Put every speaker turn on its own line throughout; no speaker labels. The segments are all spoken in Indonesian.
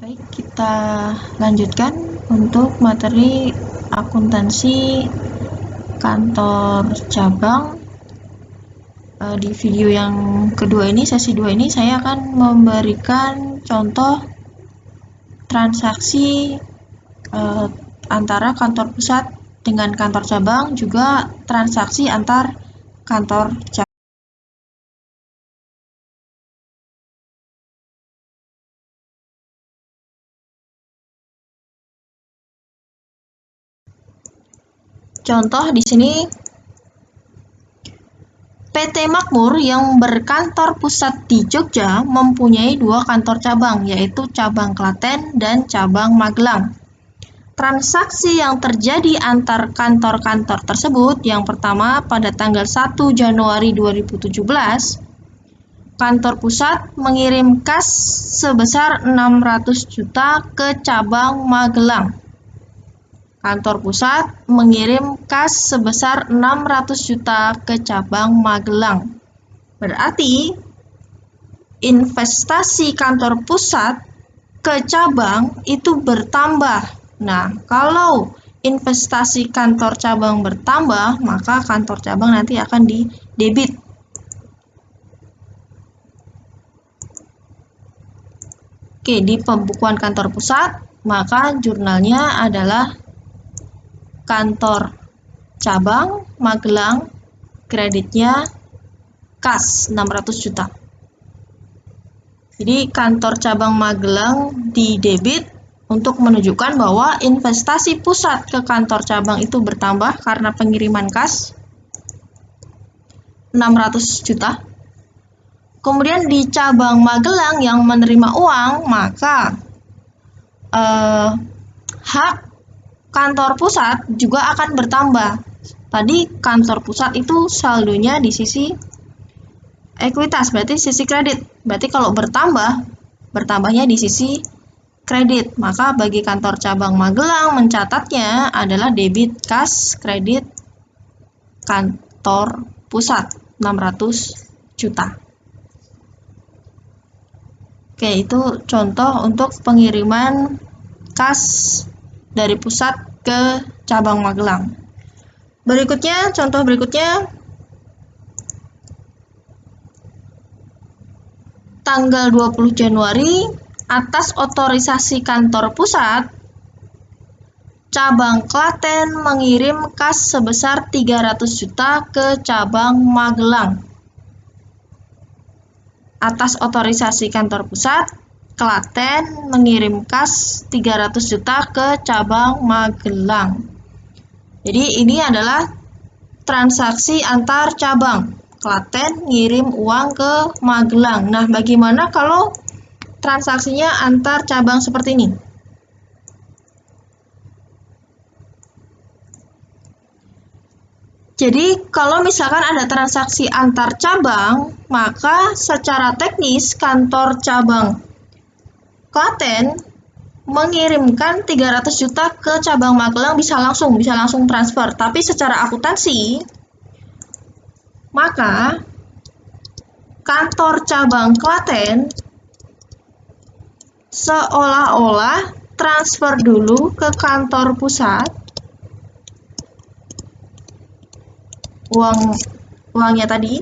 Baik, kita lanjutkan untuk materi akuntansi kantor cabang. Di video yang kedua ini, sesi 2 ini, saya akan memberikan contoh transaksi antara kantor pusat dengan kantor cabang, juga transaksi antar kantor cabang. Contoh di sini, PT Makmur yang berkantor pusat di Jogja mempunyai 2 kantor cabang, yaitu cabang Klaten dan cabang Magelang. Transaksi yang terjadi antar kantor-kantor tersebut, yang pertama pada tanggal 1 Januari 2017, kantor pusat mengirim kas sebesar 600 juta ke cabang Magelang. Kantor pusat mengirim kas sebesar 600 juta ke cabang Magelang. Berarti investasi kantor pusat ke cabang itu bertambah. Nah, kalau investasi kantor cabang bertambah, maka kantor cabang nanti akan didebit. Oke, di pembukuan kantor pusat, maka jurnalnya adalah kantor cabang Magelang, kreditnya kas 600 juta. Jadi kantor cabang Magelang didebit untuk menunjukkan bahwa investasi pusat ke kantor cabang itu bertambah karena pengiriman kas 600 juta. Kemudian di cabang Magelang yang menerima uang, maka hak kantor pusat juga akan bertambah. Tadi kantor pusat itu saldonya di sisi ekuitas, berarti sisi kredit. Berarti kalau bertambahnya di sisi kredit. Maka bagi kantor cabang Magelang mencatatnya adalah debit kas kredit kantor pusat 600 juta. Oke, itu contoh untuk pengiriman kas dari pusat ke cabang Magelang. Contoh berikutnya, tanggal 20 Januari, atas otorisasi kantor pusat, cabang Klaten mengirim kas sebesar 300 juta ke cabang Magelang. Atas otorisasi kantor pusat, Klaten mengirim kas 300 juta ke cabang Magelang. Jadi ini adalah transaksi antar cabang. Klaten ngirim uang ke Magelang. Nah, bagaimana kalau transaksinya antar cabang seperti ini? Jadi, kalau misalkan ada transaksi antar cabang, maka secara teknis kantor cabang Klaten mengirimkan 300 juta ke cabang Magelang bisa langsung transfer. Tapi secara akuntansi, maka kantor cabang Klaten seolah-olah transfer dulu ke kantor pusat uangnya tadi,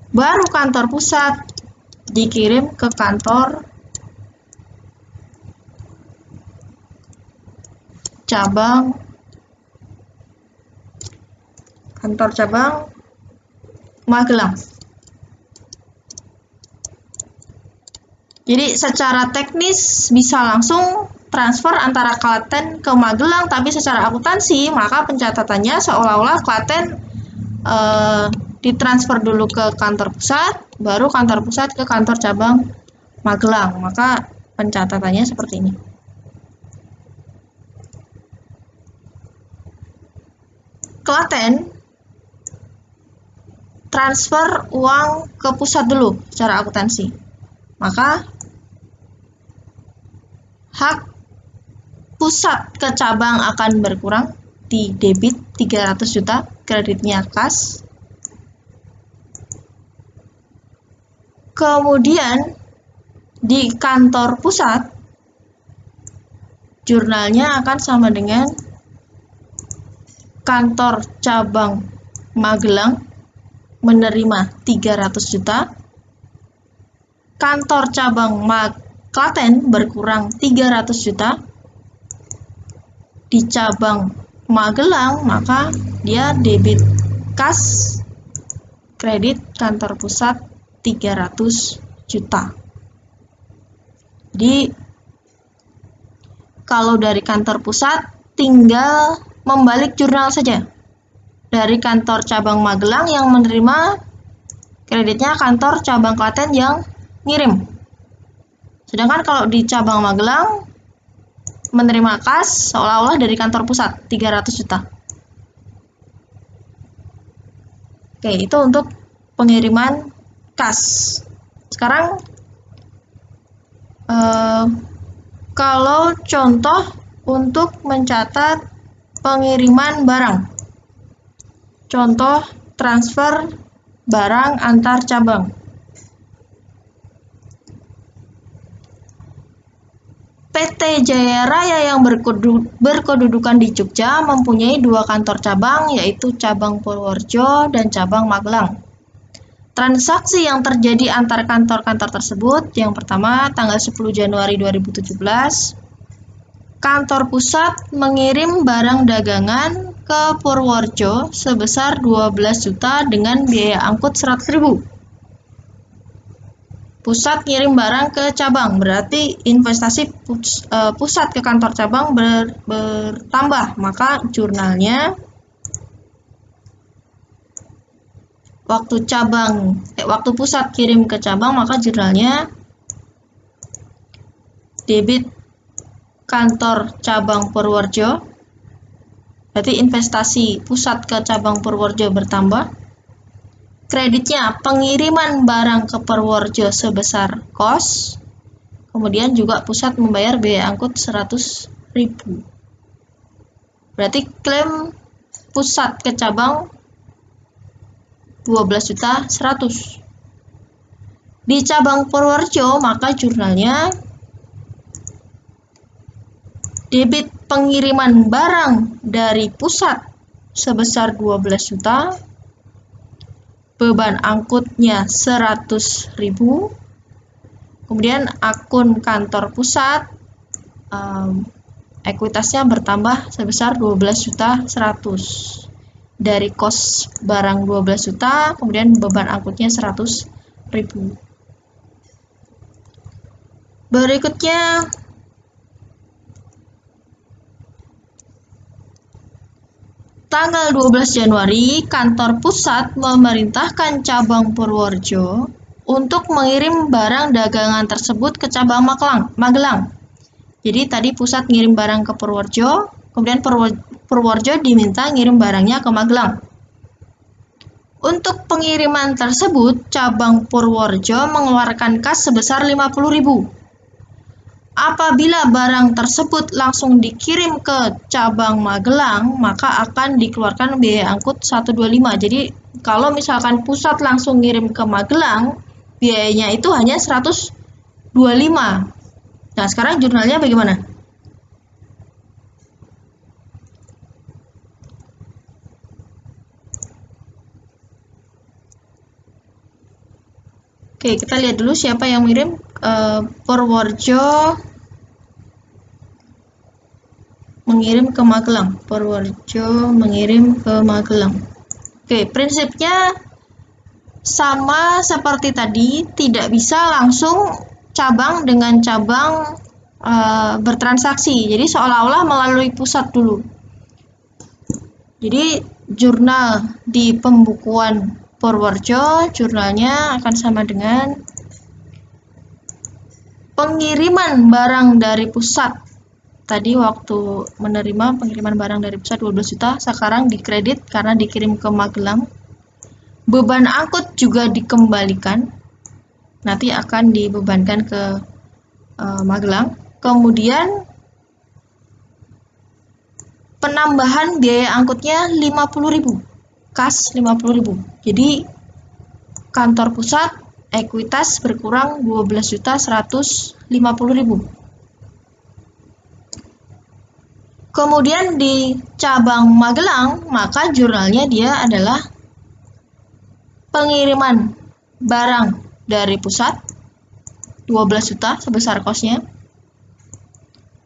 baru kantor pusat dikirim ke kantor cabang Magelang. Jadi secara teknis bisa langsung transfer antara Klaten ke Magelang, tapi secara akuntansi maka pencatatannya seolah-olah Klaten ditransfer dulu ke kantor pusat, baru kantor pusat ke kantor cabang Magelang. Maka pencatatannya seperti ini. Klaten transfer uang ke pusat dulu secara akuntansi. Maka hak pusat ke cabang akan berkurang, di debit 300 juta, kreditnya kas. Kemudian Di kantor pusat, jurnalnya akan sama dengan kantor cabang Magelang menerima 300 juta, kantor cabang Klaten berkurang 300 juta, di cabang Magelang maka dia debit kas kredit kantor pusat 300 juta. Jadi kalau dari kantor pusat tinggal membalik jurnal saja. Dari kantor cabang Magelang yang menerima kreditnya kantor cabang Klaten yang ngirim. Sedangkan kalau di cabang Magelang menerima kas seolah-olah dari kantor pusat 300 juta. Oke, itu untuk pengiriman kas. Sekarang kalau contoh untuk mencatat pengiriman barang. Contoh transfer barang antar cabang. PT Jaya Raya yang berkedudukan di Jogja mempunyai 2 kantor cabang, yaitu cabang Purworejo dan cabang Magelang. Transaksi yang terjadi antar kantor-kantor tersebut, yang pertama tanggal 10 Januari 2017, kantor pusat mengirim barang dagangan ke Purworejo sebesar 12 juta dengan biaya angkut 100.000. Pusat ngirim barang ke cabang, berarti investasi pusat ke kantor cabang bertambah, maka jurnalnya waktu pusat kirim ke cabang maka jurnalnya debit kantor cabang Purworejo, berarti investasi pusat ke cabang Purworejo bertambah. Kreditnya pengiriman barang ke Purworejo sebesar kos, kemudian juga pusat membayar biaya angkut 100.000. Berarti klaim pusat ke cabang 12.100.000. Di cabang Purworejo maka jurnalnya debit pengiriman barang dari pusat sebesar 12 juta, beban angkutnya 100.000, kemudian akun kantor pusat ekuitasnya bertambah sebesar 12.100.000. Dari kos barang 12 juta, kemudian beban angkutnya 100.000. Berikutnya tanggal 12 Januari, kantor pusat memerintahkan cabang Purworejo untuk mengirim barang dagangan tersebut ke cabang Magelang. Jadi tadi pusat ngirim barang ke Purworejo, kemudian Purworejo diminta ngirim barangnya ke Magelang. Untuk pengiriman tersebut, cabang Purworejo mengeluarkan kas sebesar 50.000. Apabila barang tersebut langsung dikirim ke cabang Magelang, maka akan dikeluarkan biaya angkut 125. Jadi kalau misalkan pusat langsung ngirim ke Magelang, biayanya itu hanya 125. Nah, sekarang jurnalnya bagaimana? Oke, kita lihat dulu siapa yang ngirim. Purworejo mengirim ke Magelang. Purworejo mengirim ke Magelang. Oke, prinsipnya sama seperti tadi, tidak bisa langsung cabang dengan cabang bertransaksi. Jadi seolah-olah melalui pusat dulu. Jadi jurnal di pembukuan Purworejo, jurnalnya akan sama dengan pengiriman barang dari pusat. Tadi waktu menerima pengiriman barang dari pusat 12 juta, sekarang dikredit karena dikirim ke Magelang. Beban angkut juga dikembalikan, nanti akan dibebankan ke Magelang. Kemudian penambahan biaya angkutnya 50.000, kas 50.000. Jadi kantor pusat ekuitas berkurang 12.150.000. Kemudian di cabang Magelang, maka jurnalnya dia adalah pengiriman barang dari pusat 12 juta sebesar kosnya.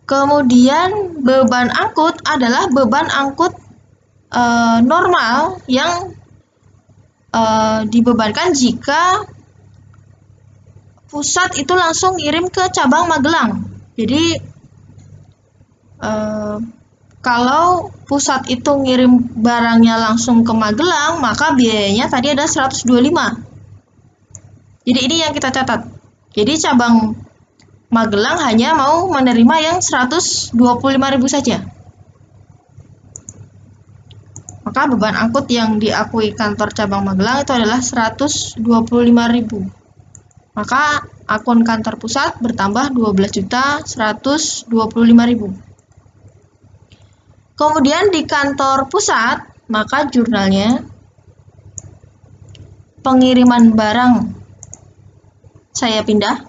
Kemudian beban angkut adalah beban angkut normal yang dibebankan jika pusat itu langsung ngirim ke cabang Magelang. Jadi kalau pusat itu ngirim barangnya langsung ke Magelang, maka biayanya tadi ada 125. Jadi ini yang kita catat. Jadi cabang Magelang hanya mau menerima yang 125.000 saja. Maka beban angkut yang diakui kantor cabang Magelang itu adalah 125.000. Maka akun kantor pusat bertambah 12.125.000. Kemudian di kantor pusat, maka jurnalnya pengiriman barang saya pindah.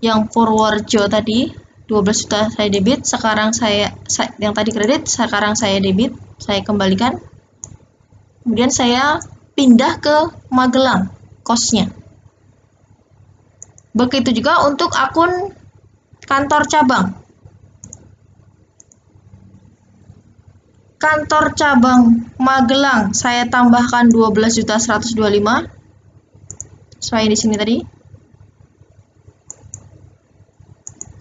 Yang Purworejo tadi 12 juta saya debit, sekarang saya yang tadi kredit, sekarang saya debit, saya kembalikan. Kemudian saya pindah ke Magelang kosnya. Begitu juga untuk akun kantor cabang. Kantor cabang Magelang saya tambahkan 12.125 sesuai di sini tadi.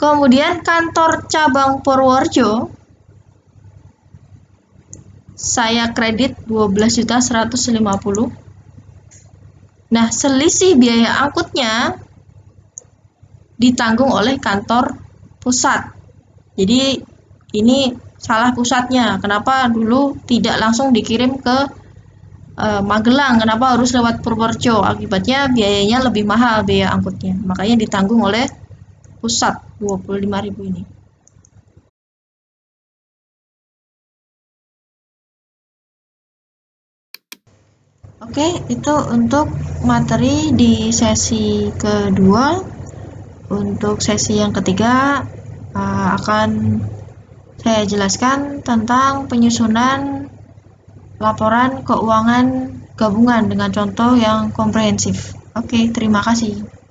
Kemudian kantor cabang Purworejo saya kredit 12.150. Nah, selisih biaya angkutnya ditanggung oleh kantor pusat. Jadi ini salah pusatnya. Kenapa dulu tidak langsung dikirim ke Magelang? Kenapa harus lewat Purworejo? Akibatnya biayanya lebih mahal biaya angkutnya. Makanya ditanggung oleh pusat 25.000 ini. Oke, itu untuk materi di sesi kedua. Untuk sesi yang ketiga akan saya jelaskan tentang penyusunan laporan keuangan gabungan dengan contoh yang komprehensif. Oke, terima kasih.